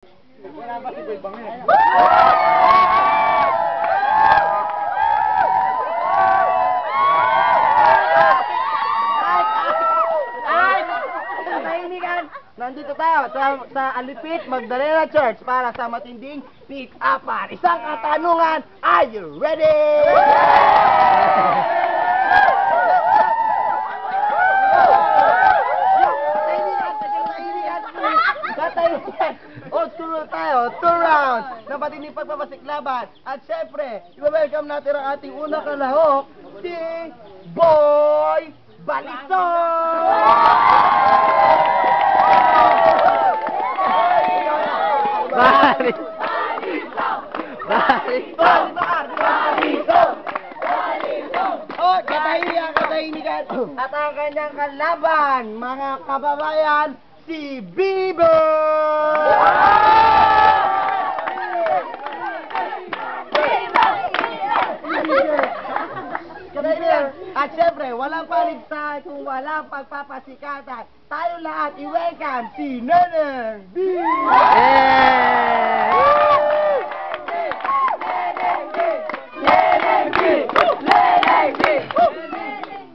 Wala ba si Boy Bangin? Nandito tayo sa Alipit Magdalena Church para sa matinding pick-upan. Isang katanungan, are you ready? Katahimikan! Old school tayo, 2 rounds na matinding pagpapasiklaban. At syempre, i-welcome natin ang ating unang kalahok, si Boy Balisong! Katahimikan! At ang kanyang kalaban, mga kababayan, si Bieber! At syempre, walang paligsahan kung walang pagpapasikatan. Tayo lahat i-welcome si Neneng B!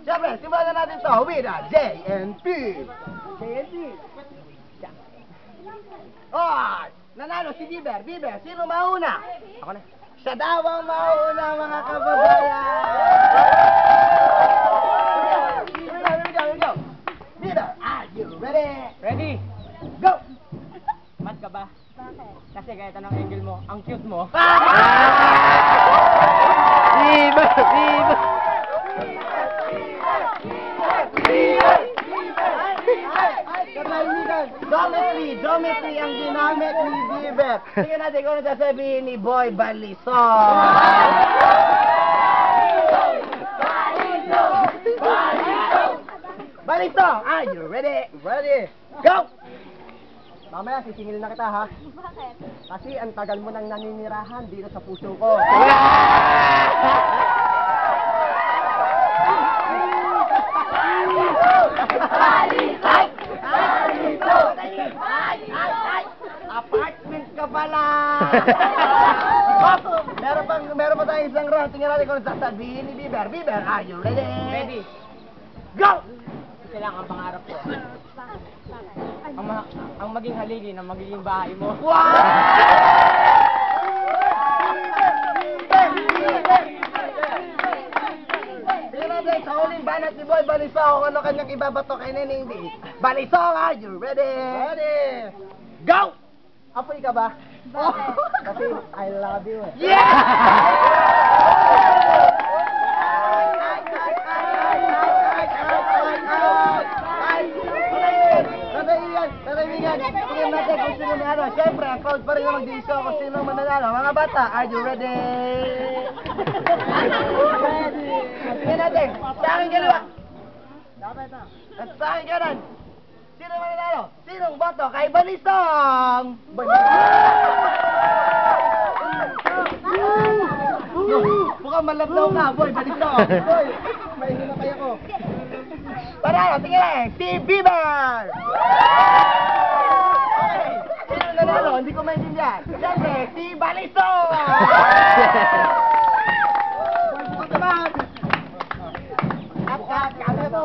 Syempre, simulan na natin to with a JNP! JNP! Oh! Nanalo si Bieber! Bieber, sino mauna? Ako na. Siya daw ang mauna, mga kababayan! Here we go! Bieber, are you ready? Ready? Go! Mad ka ba? Bakit? Kasi kahit anong angle mo, ang cute mo. Bieber! Bieber! Geometry ang ginamit ni Bieber. Tingnan natin kung ano sasabihin ni Boy Balisong. Balisong, are you ready? Ready. Go! Mamaya, sisingilin na kita, ha? Bakit? Kasi ang tagal mo nang naninirahan dito sa puso ko. Apartment ka pala! Meron pa tayong isang round. Tingnan natin kung sasabihin ni Bieber. Bieber, are you ready? Ready? Go! Ito lang ang pangarap ko. Bakit? Bakit? Ang maging haligi ng magiging bahay mo. Wow! Tingnan natin sa huling banat ni Boy Balisong kung ano kanyang ibabato kay Neneng B. Balisong, are you ready? Ready! Go! Apoy ka ba? Bakit? Kasi I love you. Yeah! Tingnan natin kung sino manalo. Siyempre, ang crowd pa rin na mag-desisyon kung sino manalo. Mga bata, are you ready? Tingnan natin. Sa akin dalawa. At sa akin ganon. Sino manalo? Sinong boto kay Balisong? Mukhang malablaw ka, Boy Balisong. Boy, may hinapay ako. Para, tingnan, si Bieber! Okay, sino nanalo? Hindi ko maintindihan. Siyempre, si Balisong! At kaya to.